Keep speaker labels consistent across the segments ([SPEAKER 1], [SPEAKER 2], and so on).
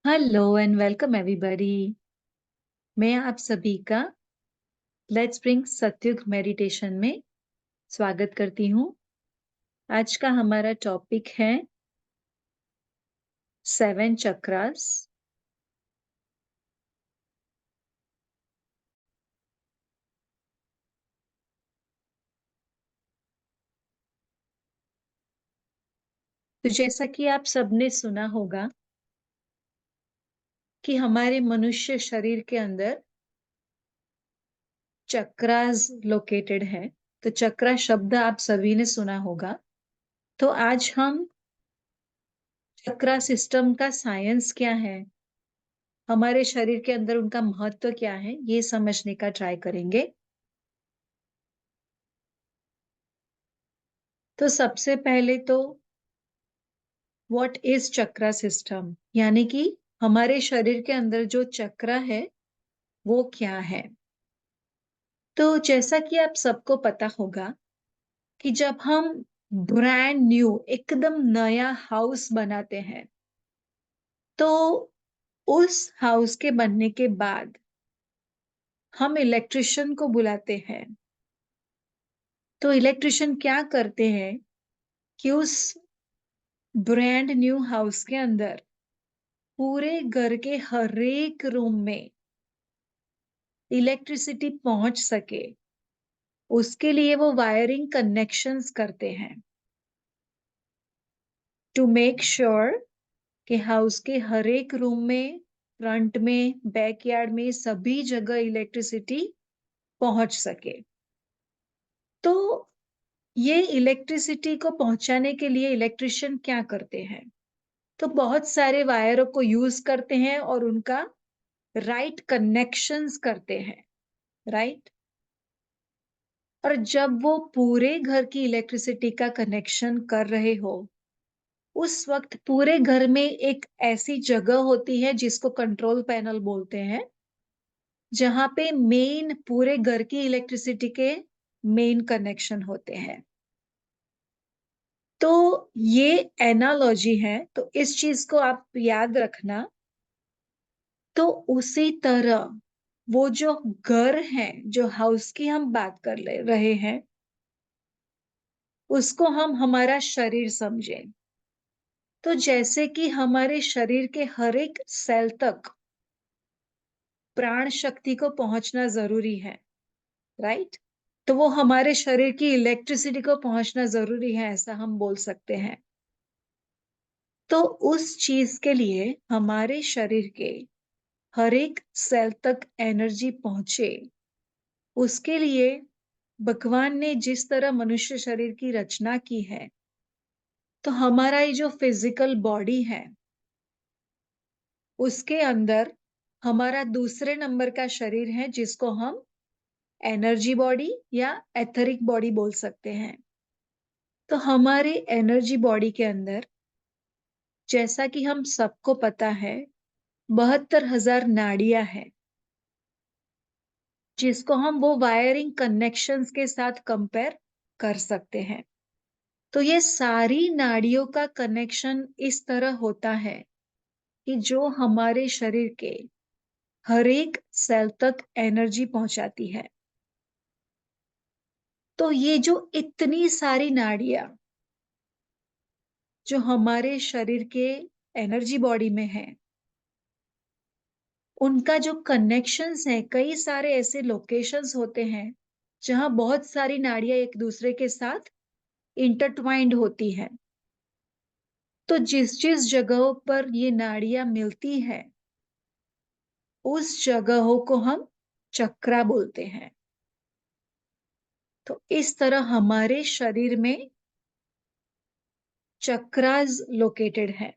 [SPEAKER 1] Hello and welcome everybody. मैं आप सभी का लेट्स ब्रिंग सत्युग मेडिटेशन में स्वागत करती हूँ। आज का हमारा टॉपिक है 7 चक्रास। तो जैसा कि आप सबने सुना होगा कि हमारे मनुष्य शरीर के अंदर चक्रास लोकेटेड है। तो चक्रा शब्द आप सभी ने सुना होगा। तो आज हम चक्रा सिस्टम का साइंस क्या है, हमारे शरीर के अंदर उनका महत्व क्या है, ये समझने का ट्राई करेंगे। तो सबसे पहले तो व्हाट इज चक्रा सिस्टम, यानी कि हमारे शरीर के अंदर जो चक्रा है वो क्या है। तो जैसा कि आप सबको पता होगा कि जब हम ब्रांड न्यू एकदम नया हाउस बनाते हैं तो उस हाउस के बनने के बाद हम इलेक्ट्रिशियन को बुलाते हैं। तो इलेक्ट्रिशियन क्या करते हैं कि उस ब्रांड न्यू हाउस के अंदर पूरे घर के हर एक रूम में इलेक्ट्रिसिटी पहुंच सके, उसके लिए वो वायरिंग कनेक्शंस करते हैं टू मेक श्योर कि हाउस के हर एक रूम में, फ्रंट में, बैकयार्ड में, सभी जगह इलेक्ट्रिसिटी पहुंच सके। तो ये इलेक्ट्रिसिटी को पहुंचाने के लिए इलेक्ट्रिशियन क्या करते हैं? तो बहुत सारे वायरों को यूज करते हैं और उनका राइट कनेक्शंस करते हैं, राइट। और जब वो पूरे घर की इलेक्ट्रिसिटी का कनेक्शन कर रहे हो, उस वक्त पूरे घर में एक ऐसी जगह होती है जिसको कंट्रोल पैनल बोलते हैं, जहां पे मेन पूरे घर की इलेक्ट्रिसिटी के मेन कनेक्शन होते हैं। तो ये एनालॉजी है, तो इस चीज को आप याद रखना। तो उसी तरह वो जो घर है, जो हाउस की हम बात कर ले रहे हैं, उसको हम हमारा शरीर समझें। तो जैसे कि हमारे शरीर के हर एक सेल तक प्राण शक्ति को पहुंचना जरूरी है, राइट। तो वो हमारे शरीर की इलेक्ट्रिसिटी को पहुंचना जरूरी है, ऐसा हम बोल सकते हैं। तो उस चीज के लिए हमारे शरीर के हर एक सेल तक एनर्जी पहुंचे, उसके लिए भगवान ने जिस तरह मनुष्य शरीर की रचना की है, तो हमारा ये जो फिजिकल बॉडी है, उसके अंदर हमारा दूसरे नंबर का शरीर है जिसको हम एनर्जी बॉडी या एथरिक बॉडी बोल सकते हैं। तो हमारे एनर्जी बॉडी के अंदर, जैसा कि हम सबको पता है, 72,000 नाड़ियां हैं, जिसको हम वो वायरिंग कनेक्शंस के साथ कंपेयर कर सकते हैं। तो ये सारी नाड़ियों का कनेक्शन इस तरह होता है कि जो हमारे शरीर के हर एक सेल तक एनर्जी पहुंचाती है। तो ये जो इतनी सारी नाड़ियां जो हमारे शरीर के एनर्जी बॉडी में है, उनका जो कनेक्शंस है, कई सारे ऐसे लोकेशंस होते हैं जहां बहुत सारी नाड़ियां एक दूसरे के साथ इंटरट्वाइंड होती हैं। तो जिस जिस जगहों पर ये नाड़ियां मिलती हैं, उस जगहों को हम चक्रा बोलते हैं। तो इस तरह हमारे शरीर में चक्रास लोकेटेड है,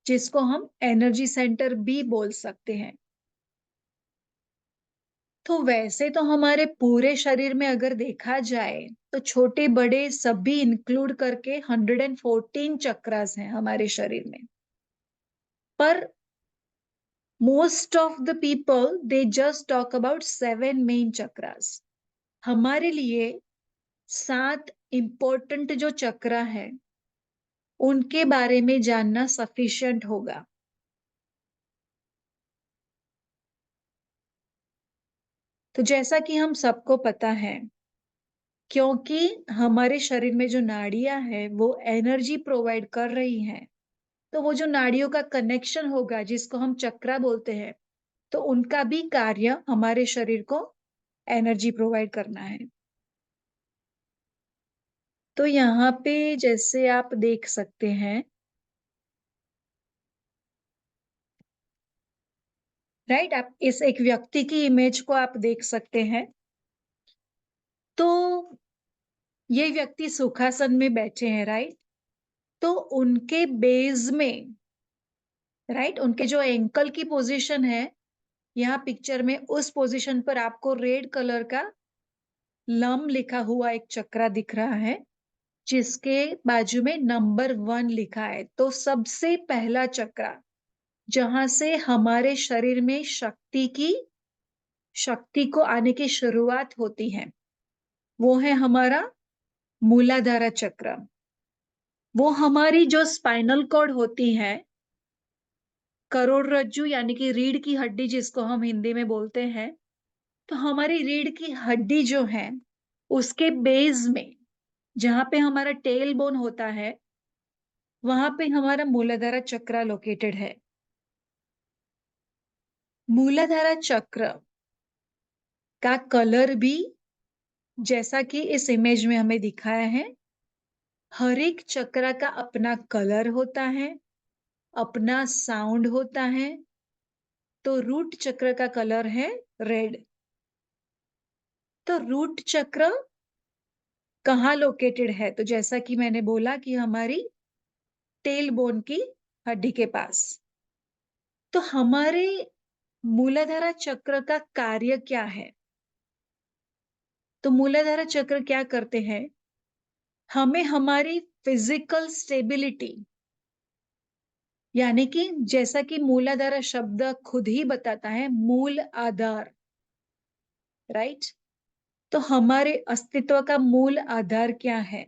[SPEAKER 1] जिसको हम एनर्जी सेंटर भी बोल सकते हैं। तो वैसे तो हमारे पूरे शरीर में अगर देखा जाए तो छोटे बड़े सभी इंक्लूड करके 114 चक्रास हैं हमारे शरीर में। पर most of the people they just talk about 7 main chakras. हमारे लिए 7 इंपॉर्टेंट जो चक्रा है, उनके बारे में जानना सफिशिएंट होगा। तो जैसा कि हम सबको पता है, क्योंकि हमारे शरीर में जो नाड़ियाँ हैं, वो एनर्जी प्रोवाइड कर रही हैं, तो वो जो नाड़ियों का कनेक्शन होगा, जिसको हम चक्रा बोलते हैं, तो उनका भी कार्य हमारे शरीर को एनर्जी प्रोवाइड करना है। तो यहाँ पे जैसे आप देख सकते हैं, राइट? आप इस एक व्यक्ति की इमेज को आप देख सकते हैं। तो ये व्यक्ति सुखासन में बैठे हैं, राइट? तो उनके बेस में, राइट, उनके जो एंकल की पोजीशन है, यहाँ पिक्चर में उस पोजीशन पर आपको रेड कलर का लम लिखा हुआ एक चक्रा दिख रहा है, जिसके बाजू में नंबर 1 लिखा है। तो सबसे पहला चक्रा, जहां से हमारे शरीर में शक्ति को आने की शुरुआत होती है, वो है हमारा मूलाधारा चक्र। वो हमारी जो स्पाइनल कॉर्ड होती है, करोड़रज्जु यानी कि रीढ़ की हड्डी जिसको हम हिंदी में बोलते हैं, तो हमारी रीढ़ की हड्डी जो है, उसके बेस में, जहां पे हमारा टेल बोन होता है, वहां पे हमारा मूलाधारा चक्र लोकेटेड है। मूलाधारा चक्र का कलर भी, जैसा कि इस इमेज में हमें दिखाया है, हर एक चक्र का अपना कलर होता है, अपना साउंड होता है। तो रूट चक्र का कलर है रेड। तो रूट चक्र कहाँ लोकेटेड है? तो जैसा कि मैंने बोला कि हमारी टेल बोन की हड्डी के पास। तो हमारे मूलाधारा चक्र का कार्य क्या है? तो मूलाधारा चक्र क्या करते हैं? हमें हमारी फिजिकल स्टेबिलिटी, यानी कि जैसा कि मूलाधारा शब्द खुद ही बताता है, मूल आधार, राइट? तो हमारे अस्तित्व का मूल आधार क्या है?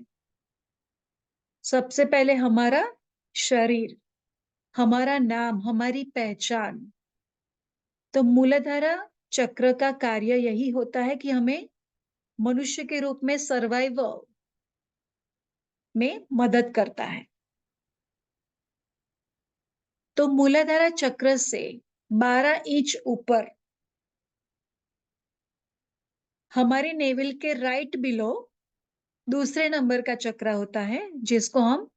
[SPEAKER 1] सबसे पहले हमारा शरीर, हमारा नाम, हमारी पहचान। तो मूलाधारा चक्र का कार्य यही होता है कि हमें मनुष्य के रूप में सर्वाइवल में मदद करता है। तो मूलाधारा चक्र से 12 इंच ऊपर हमारे नेवल के राइट बिलो दूसरे नंबर का चक्र होता है, जिसको हम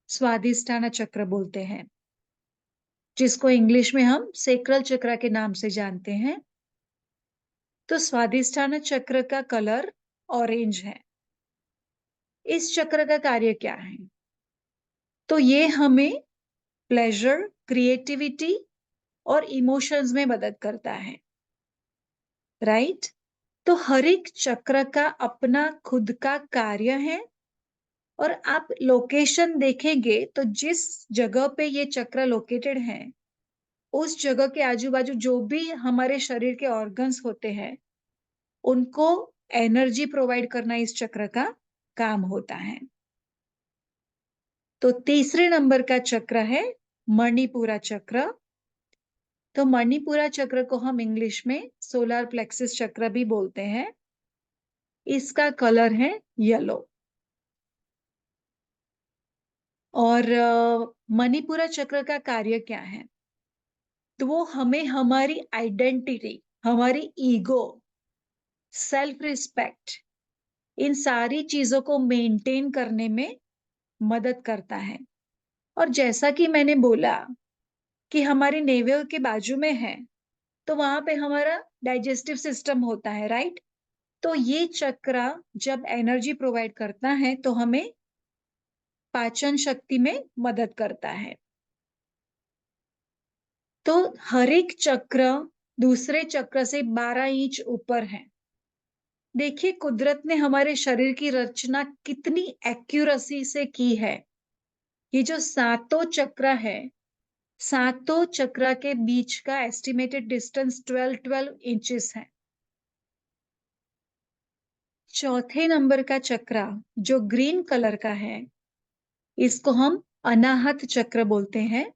[SPEAKER 1] स्वादिष्ठाना चक्र बोलते हैं, जिसको इंग्लिश में हम सेक्रल चक्र के नाम से जानते हैं। तो स्वादिष्ठाना चक्र का कलर ऑरेंज है। इस चक्र का कार्य क्या है? तो ये हमें प्लेजर, क्रिएटिविटी और इमोशंस में मदद करता है, राइट? तो हर एक चक्र का अपना खुद का कार्य है। और आप लोकेशन देखेंगे तो जिस जगह पे ये चक्र लोकेटेड है, उस जगह के आजू बाजू जो भी हमारे शरीर के ऑर्गन्स होते हैं, उनको एनर्जी प्रोवाइड करना इस चक्र का काम होता है। तो तीसरे नंबर का चक्र है मणिपुरा चक्र। तो मणिपुरा चक्र को हम इंग्लिश में सोलर प्लेक्सिस चक्र भी बोलते हैं। इसका कलर है येलो। और मणिपुरा चक्र का कार्य क्या है? तो वो हमें हमारी आइडेंटिटी, हमारी ईगो, सेल्फ रिस्पेक्ट, इन सारी चीजों को मेंटेन करने में मदद करता है। और जैसा कि मैंने बोला कि हमारी नेवल के बाजू में है, तो वहां पे हमारा डाइजेस्टिव सिस्टम होता है, राइट? तो ये चक्र जब एनर्जी प्रोवाइड करता है, तो हमें पाचन शक्ति में मदद करता है। तो हर एक चक्र दूसरे चक्र से 12 इंच ऊपर है। देखिए कुदरत ने हमारे शरीर की रचना कितनी एक्यूरेसी से की है। ये जो सातों चक्र है, सातों चक्र के बीच का एस्टिमेटेड डिस्टेंस 12-12 इंचेस है। चौथे नंबर का चक्र जो ग्रीन कलर का है, इसको हम अनाहत चक्र बोलते हैं।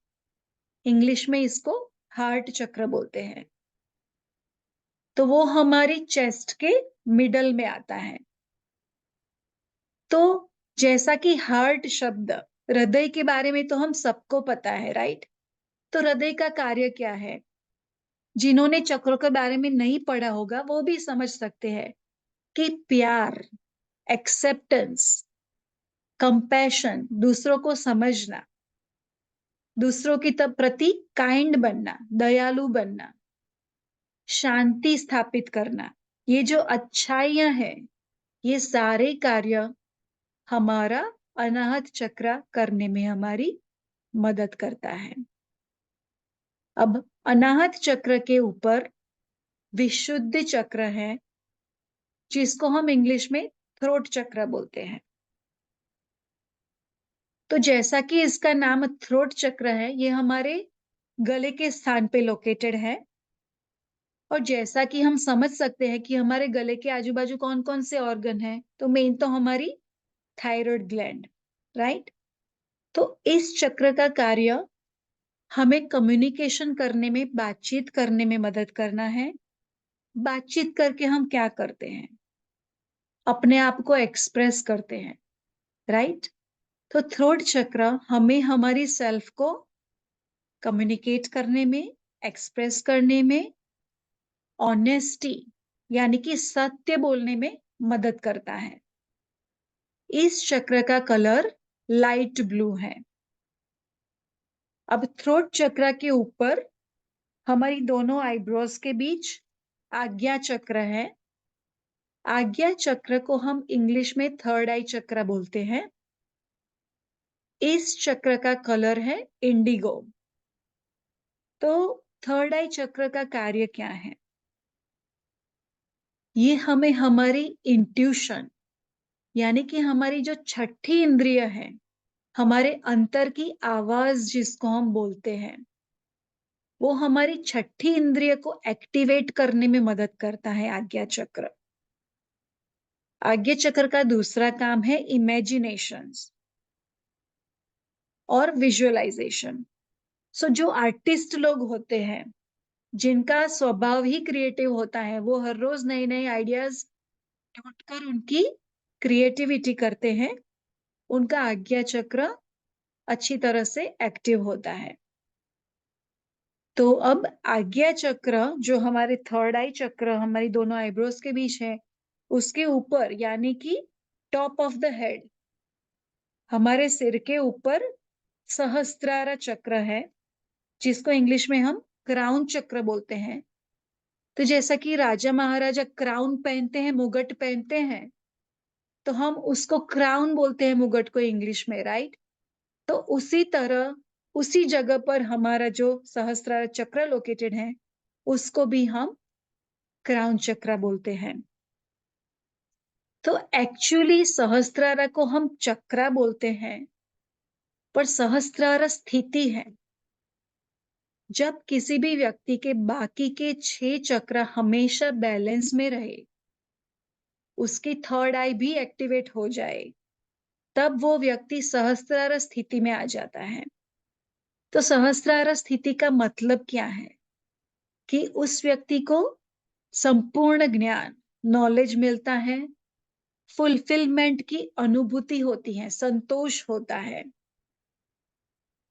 [SPEAKER 1] इंग्लिश में इसको हार्ट चक्र बोलते हैं। तो वो हमारी चेस्ट के मिडल में आता है। तो जैसा कि हार्ट शब्द, हृदय के बारे में तो हम सबको पता है, राइट? तो हृदय का कार्य क्या है? जिन्होंने चक्रों के बारे में नहीं पढ़ा होगा वो भी समझ सकते हैं कि प्यार, एक्सेप्टेंस, कंपैशन, दूसरों को समझना, दूसरों की प्रति काइंड बनना, दयालु बनना, शांति स्थापित करना, ये जो अच्छाइयां हैं, ये सारे कार्य हमारा अनाहत चक्र करने में हमारी मदद करता है। अब अनाहत चक्र के ऊपर विशुद्ध चक्र है, जिसको हम इंग्लिश में थ्रोट चक्र बोलते हैं। तो जैसा कि इसका नाम थ्रोट चक्र है, ये हमारे गले के स्थान पे लोकेटेड है। और जैसा कि हम समझ सकते हैं कि हमारे गले के आजू बाजू कौन कौन से ऑर्गन हैं, तो मेन तो हमारी थायराइड ग्लैंड, राइट? तो इस चक्र का कार्य हमें कम्युनिकेशन करने में, बातचीत करने में मदद करना है। बातचीत करके हम क्या करते हैं? अपने आप को एक्सप्रेस करते हैं, राइट? तो थ्रोट चक्र हमें हमारी सेल्फ को कम्युनिकेट करने में, एक्सप्रेस करने में, ऑनेस्टी यानी कि सत्य बोलने में मदद करता है। इस चक्र का कलर लाइट ब्लू है। अब थ्रोट चक्र के ऊपर हमारी दोनों आईब्रोज के बीच आज्ञा चक्र है। आज्ञा चक्र को हम इंग्लिश में थर्ड आई चक्र बोलते हैं। इस चक्र का कलर है इंडिगो। तो थर्ड आई चक्र का कार्य क्या है? ये हमें हमारी इंट्यूशन यानी कि हमारी जो छठी इंद्रिय है, हमारे अंतर की आवाज जिसको हम बोलते हैं, वो हमारी छठी इंद्रिय को एक्टिवेट करने में मदद करता है आज्ञा चक्र। आज्ञा चक्र का दूसरा काम है इमेजिनेशंस और विजुअलाइजेशन। सो जो आर्टिस्ट लोग होते हैं, जिनका स्वभाव ही क्रिएटिव होता है, वो हर रोज नए नए आइडियाज ढूंढकर उनकी क्रिएटिविटी करते हैं। उनका आज्ञा चक्र अच्छी तरह से एक्टिव होता है। तो अब आज्ञा चक्र जो हमारे थर्ड आई चक्र हमारी दोनों आईब्रोज के बीच है, उसके ऊपर यानी कि टॉप ऑफ द हेड, हमारे सिर के ऊपर सहस्त्रार चक्र है, जिसको इंग्लिश में हम क्राउन चक्र बोलते हैं। तो जैसा कि राजा महाराजा क्राउन पहनते हैं, मुगट पहनते हैं, तो हम उसको क्राउन बोलते हैं मुगट को इंग्लिश में, राइट? तो उसी तरह उसी जगह पर हमारा जो सहस्त्रार चक्र लोकेटेड है, उसको भी हम क्राउन चक्र बोलते हैं। तो एक्चुअली सहस्त्रार को हम चक्र बोलते हैं, पर सहस्त्रार स्थिति है। जब किसी भी व्यक्ति के बाकी के 6 चक्र हमेशा बैलेंस में रहे, उसकी थर्ड आई भी एक्टिवेट हो जाए, तब वो व्यक्ति सहस्त्रार स्थिति में आ जाता है। तो सहस्त्रार स्थिति का मतलब क्या है? कि उस व्यक्ति को संपूर्ण ज्ञान, नॉलेज मिलता है, फुलफिलमेंट की अनुभूति होती है, संतोष होता है,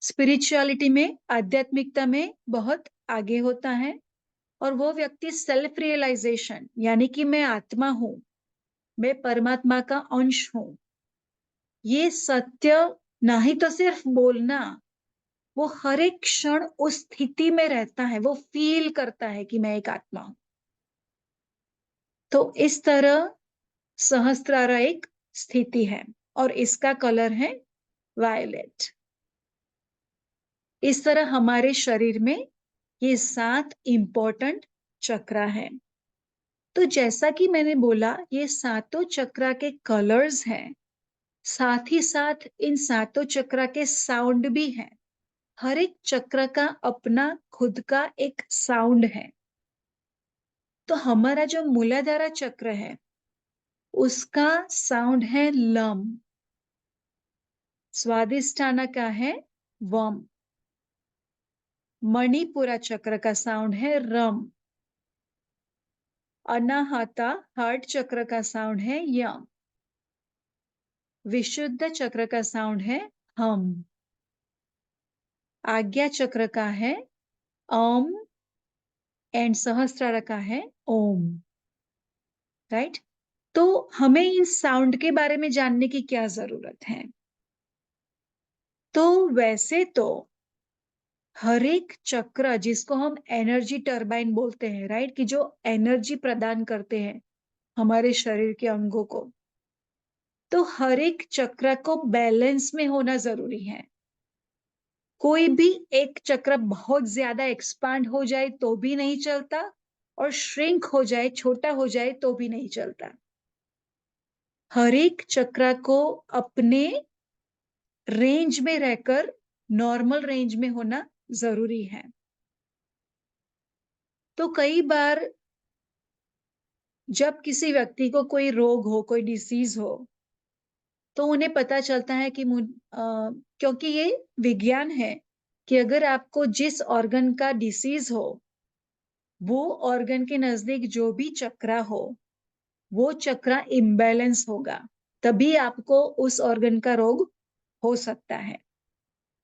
[SPEAKER 1] स्पिरिचुअलिटी में, आध्यात्मिकता में बहुत आगे होता है। और वो व्यक्ति सेल्फ रियलाइजेशन यानी कि मैं आत्मा हूं, मैं परमात्मा का अंश हूं, ये सत्य नहीं तो सिर्फ बोलना, वो हर एक क्षण उस स्थिति में रहता है, वो फील करता है कि मैं एक आत्मा हूं। तो इस तरह सहस्त्रारा एक स्थिति है और इसका कलर है वायलेट। इस तरह हमारे शरीर में ये 7 इंपॉर्टेंट चक्र हैं। तो जैसा कि मैंने बोला, ये सातों चक्र के कलर्स हैं, साथ ही साथ इन सातों चक्र के साउंड भी हैं। हर एक चक्र का अपना खुद का एक साउंड है। तो हमारा जो मूलाधारा चक्र है, उसका साउंड है लम। स्वादिष्ठाना का है वम। मणिपुरा चक्र का साउंड है रम। अनाहता हार्ट चक्र का साउंड है य। विशुद्ध चक्र का साउंड है हम। आज्ञा चक्र का है अम एंड सहस्त्रार का है ओम। राइट? तो हमें इस साउंड के बारे में जानने की क्या जरूरत है? तो वैसे तो हर एक चक्र जिसको हम एनर्जी टरबाइन बोलते हैं, राइट, कि जो एनर्जी प्रदान करते हैं हमारे शरीर के अंगों को, तो हर एक चक्र को बैलेंस में होना जरूरी है। कोई भी एक चक्र बहुत ज्यादा एक्सपांड हो जाए तो भी नहीं चलता, और श्रिंक हो जाए, छोटा हो जाए तो भी नहीं चलता। हर एक चक्र को अपने रेंज में रहकर नॉर्मल रेंज में होना जरूरी है। तो कई बार जब किसी व्यक्ति को कोई रोग हो, कोई डिसीज हो, तो उन्हें पता चलता है कि क्योंकि ये विज्ञान है कि अगर आपको जिस ऑर्गन का डिसीज हो, वो ऑर्गन के नजदीक जो भी चक्रा हो, वो चक्रा इम्बैलेंस होगा, तभी आपको उस ऑर्गन का रोग हो सकता है।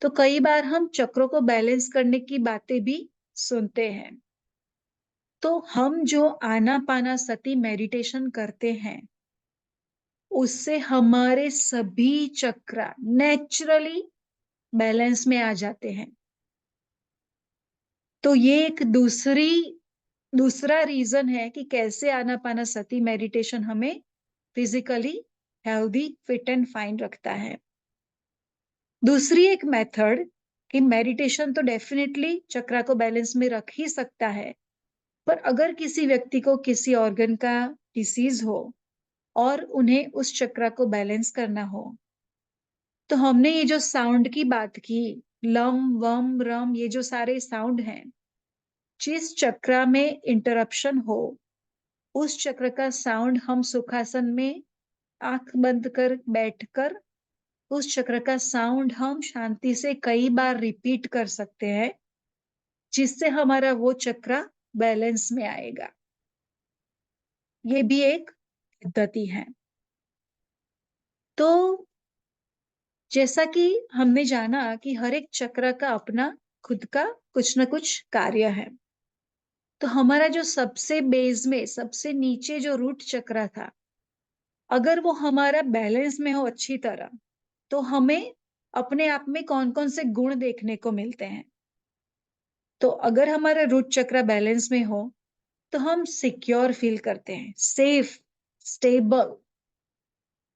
[SPEAKER 1] तो कई बार हम चक्रों को बैलेंस करने की बातें भी सुनते हैं। तो हम जो आनापाना सती मेडिटेशन करते हैं, उससे हमारे सभी चक्र नेचुरली बैलेंस में आ जाते हैं। तो ये एक दूसरा रीजन है कि कैसे आनापाना सती मेडिटेशन हमें physically healthy, fit and fine रखता है। दूसरी एक मेथड कि मेडिटेशन तो डेफिनेटली चक्र को बैलेंस में रख ही सकता है, पर अगर किसी व्यक्ति को किसी ऑर्गन का डिसीज हो और उन्हें उस चक्र को बैलेंस करना हो, तो हमने ये जो साउंड की बात की, लम वम रम, ये जो सारे साउंड हैं, जिस चक्र में इंटरप्शन हो, उस चक्र का साउंड हम सुखासन में आंख बंद कर बैठकर, उस चक्र का साउंड हम शांति से कई बार रिपीट कर सकते हैं, जिससे हमारा वो चक्र बैलेंस में आएगा। ये भी एक पद्धति है। तो जैसा कि हमने जाना कि हर एक चक्र का अपना खुद का कुछ ना कुछ कार्य है, तो हमारा जो सबसे बेस में, सबसे नीचे जो रूट चक्र था, अगर वो हमारा बैलेंस में हो अच्छी तरह, तो हमें अपने आप में कौन कौन से गुण देखने को मिलते हैं। तो अगर हमारा रूट चक्र बैलेंस में हो, तो हम सिक्योर फील करते हैं, सेफ, स्टेबल।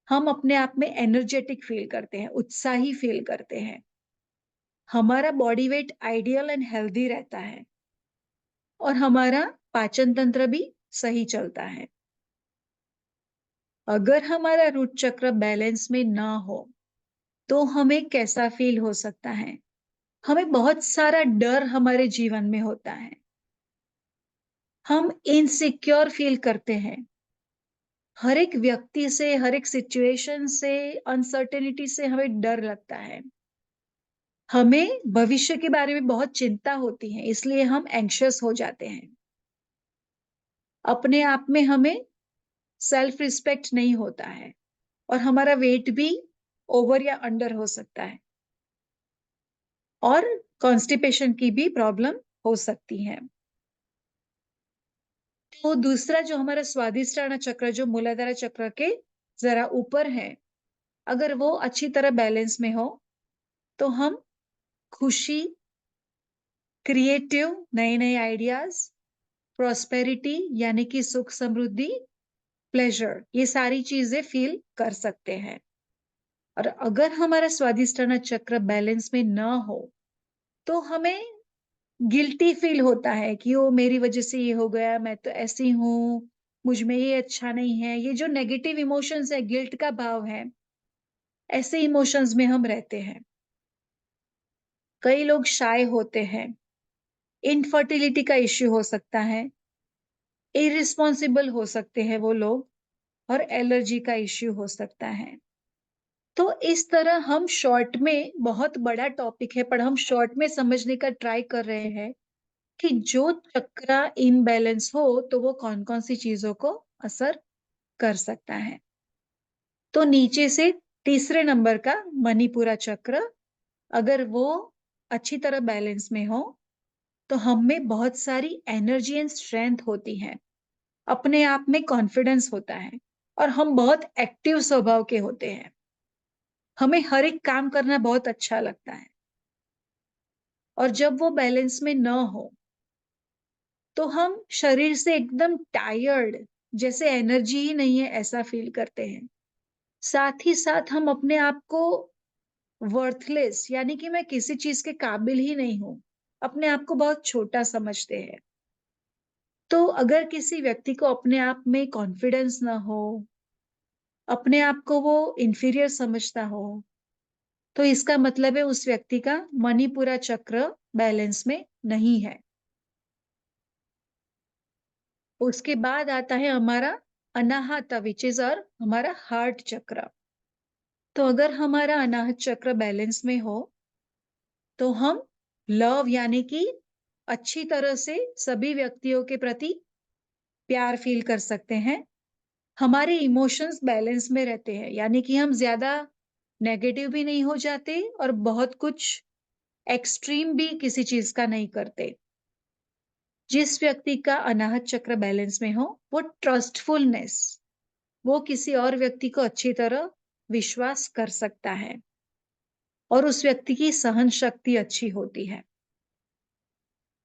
[SPEAKER 1] हम अपने आप में एनर्जेटिक फील करते हैं, उत्साही फील करते हैं। हमारा body weight ideal and healthy रहता है, और हमारा पाचन तंत्र भी सही चलता है। अगर हमारा रूट चक्र बैलेंस में ना हो, तो हमें कैसा फील हो सकता है? हमें बहुत सारा डर हमारे जीवन में होता है। हम इनसिक्योर फील करते हैं। हर एक व्यक्ति से, हर एक सिचुएशन से, अनसर्टेनिटी से हमें डर लगता है। हमें भविष्य के बारे में बहुत चिंता होती है, इसलिए हम एंग्शियस हो जाते हैं। अपने आप में हमें सेल्फ रिस्पेक्ट नहीं होता है, और हमारा वेट भी ओवर या अंडर हो सकता है, और कॉन्स्टिपेशन की भी प्रॉब्लम हो सकती है। तो दूसरा जो हमारा स्वादिष्टाना चक्र, जो मूलाधार चक्र के जरा ऊपर है, अगर वो अच्छी तरह बैलेंस में हो, तो हम खुशी, क्रिएटिव, नए नए आइडियाज, प्रॉस्पेरिटी यानी कि सुख समृद्धि, प्लेजर, ये सारी चीजें फील कर सकते हैं। और अगर हमारा स्वादिष्टाना चक्र बैलेंस में ना हो, तो हमें गिल्टी फील होता है कि ओ मेरी वजह से ये हो गया, मैं तो ऐसी हूँ, मुझ में ये अच्छा नहीं है। ये जो नेगेटिव इमोशंस है, गिल्ट का भाव है, ऐसे इमोशंस में हम रहते हैं। कई लोग शाय होते हैं, इनफर्टिलिटी का इश्यू हो सकता है, इरिस्पॉन्सिबल हो सकते हैं वो लोग, और एलर्जी का इश्यू हो सकता है। तो इस तरह हम शॉर्ट में, बहुत बड़ा टॉपिक है पर हम शॉर्ट में समझने का ट्राई कर रहे हैं कि जो चक्र इम्बैलेंस हो तो वो कौन-कौन सी चीज़ों को असर कर सकता है। तो नीचे से तीसरे नंबर का मणिपुरा चक्र अगर वो अच्छी तरह बैलेंस में हो, तो हम में बहुत सारी एनर्जी एंड स्ट्रेंथ होती है। अपने आप में कॉन्फिडेंस होता है और हम बहुत एक्टिव स्वभाव के होते हैं। हमें हर एक काम करना बहुत अच्छा लगता है और जब वो बैलेंस में ना हो, तो हम शरीर से एकदम टायर्ड जैसे एनर्जी ही नहीं है ऐसा फील करते हैं। साथ ही साथ हम अपने आप को वर्थलेस यानी कि मैं किसी चीज़ के काबिल ही नहीं हूँ, अपने आप को बहुत छोटा समझते हैं। तो अगर किसी व्यक्ति को अपने आप में कॉन्फिडेंस ना हो, अपने आप को वो इंफीरियर समझता हो, तो इसका मतलब है उस व्यक्ति का मणिपुरा चक्र बैलेंस में नहीं है। उसके बाद आता है हमारा अनाहता व्हिच इज़ और हमारा हार्ट चक्र। तो अगर हमारा अनाहत चक्र बैलेंस में हो, तो हम लव यानी कि अच्छी तरह से सभी व्यक्तियों के प्रति प्यार फ़ील कर सकते हैं। हमारे इमोशंस बैलेंस में रहते हैं, यानी कि हम ज़्यादा नेगेटिव भी नहीं हो जाते और बहुत कुछ एक्सट्रीम भी किसी चीज़ का नहीं करते। जिस व्यक्ति का अनाहत चक्र बैलेंस में हो, वो ट्रस्टफुलनेस, वो किसी और व्यक्ति को अच्छी तरह विश्वास कर सकता है और उस व्यक्ति की सहन शक्ति अच्छी होती है।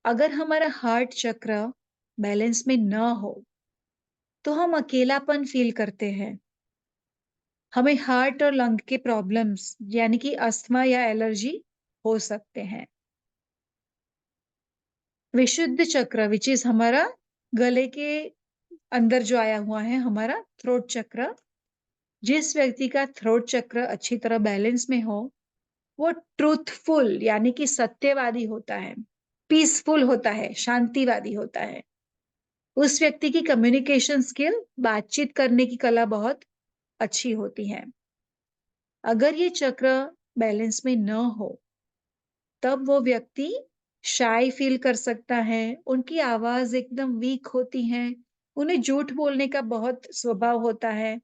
[SPEAKER 1] अगर हमारा हार्ट चक्र बैलेंस में ना हो, तो हम अकेलापन फ़ील करते हैं। हमें हार्ट और लंग के प्रॉब्लम्स यानी कि अस्थमा या एलर्जी हो सकते हैं। विशुद्ध चक्र व्हिच इज़ हमारा गले के अंदर जो आया हुआ है हमारा थ्रोट चक्र, जिस व्यक्ति का थ्रोट चक्र अच्छी तरह बैलेंस में हो, वो ट्रूथफुल यानी कि सत्यवादी होता है, पीसफुल होता है, शांतिवादी होता है। उस व्यक्ति की कम्युनिकेशन स्किल, बातचीत करने की कला बहुत अच्छी होती है। अगर ये चक्र बैलेंस में न हो, तब वो व्यक्ति शाय फ़ील कर सकता है, उनकी आवाज़ एकदम वीक होती है, उन्हें झूठ बोलने का बहुत स्वभाव होता है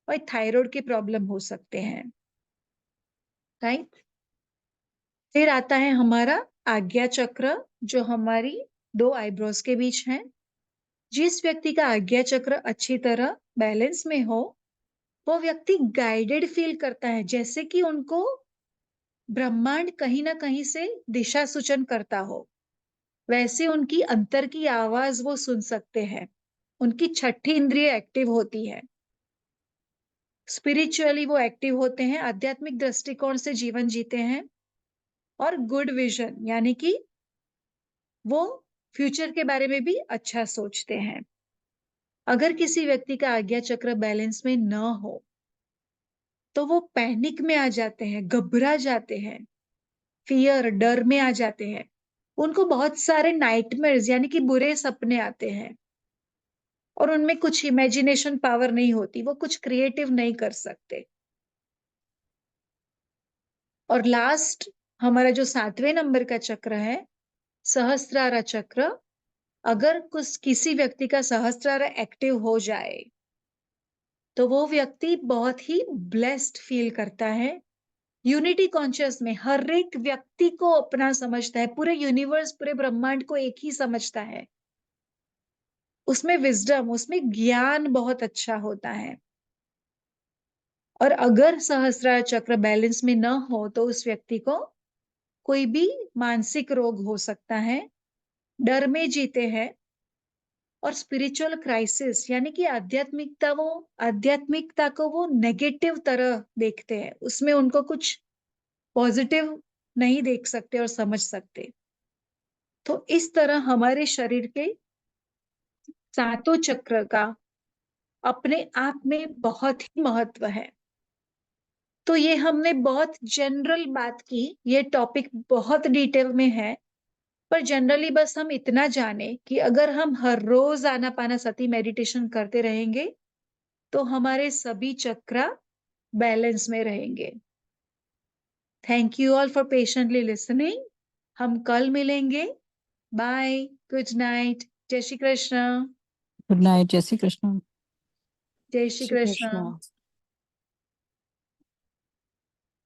[SPEAKER 1] और थायरॉइड के प्रॉब्लम हो सकते हैं, राइट? फिर आता है हमारा आज्ञा चक्र, जो हमारी 2 आईब्रोज के बीच है। जिस व्यक्ति का आज्ञा चक्र अच्छी तरह बैलेंस में हो, वो व्यक्ति गाइडेड फ़ील करता है, जैसे कि उनको ब्रह्मांड कहीं न कहीं से दिशा सूचन करता हो। वैसे उनकी अंतर की आवाज़ वो सुन सकते हैं। उनकी छठी इंद्रिय एक्टिव होती है। स्पिरिचुअली वो एक्टिव होते हैं, आध्यात्मिक दृष्टिकोण से जीवन जीते हैं और गुड विज़न यानी कि वो फ्यूचर के बारे में भी अच्छा सोचते हैं। अगर किसी व्यक्ति का आज्ञा चक्र बैलेंस में न हो, तो वो पैनिक में आ जाते हैं, घबरा जाते हैं, फ़ियर डर में आ जाते हैं। उनको बहुत सारे नाइटमेयर्स यानी कि बुरे सपने आते हैं। और उनमें कुछ इमेजिनेशन पावर नहीं होती, वो कुछ क्रिएटिव नहीं कर सकते। और लास्ट हमारा जो 7वें नंबर का चक्र है, सहस्त्रारा चक्र, अगर कुछ किसी व्यक्ति का सहस्त्रारा एक्टिव हो जाए, तो वो व्यक्ति बहुत ही ब्लेस्ड फील करता है। यूनिटी कॉन्शियस में हर एक व्यक्ति को अपना समझता है, पूरे यूनिवर्स, पूरे ब्रह्मांड को एक ही समझता है। उसमें विज़डम, उसमें ज्ञान बहुत अच्छा होता है। और अगर सहस्त्रार चक्र बैलेंस में ना हो, तो उस व्यक्ति को कोई भी मानसिक रोग हो सकता है, डर में जीते हैं और स्पिरिचुअल क्राइसिस यानी कि आध्यात्मिकता को वो नेगेटिव तरह देखते हैं। उसमें उनको कुछ पॉजिटिव नहीं देख सकते और समझ सकते। तो इस तरह हमारे शरीर के सातों चक्र का अपने आप में बहुत ही महत्व है। तो ये हमने बहुत जनरल बात की, ये टॉपिक बहुत डिटेल में है, पर जनरली बस हम इतना जाने कि अगर हम हर रोज आनापानासती मेडिटेशन करते रहेंगे, तो हमारे सभी चक्र बैलेंस में रहेंगे। Thank you all for patiently listening. हम कल मिलेंगे बाय, गुड नाइट, जय श्री कृष्ण।
[SPEAKER 2] गुड नाइट, जय श्री कृष्ण।
[SPEAKER 1] जय श्री
[SPEAKER 3] श्री
[SPEAKER 1] कृष्ण।
[SPEAKER 3] कृष्णा।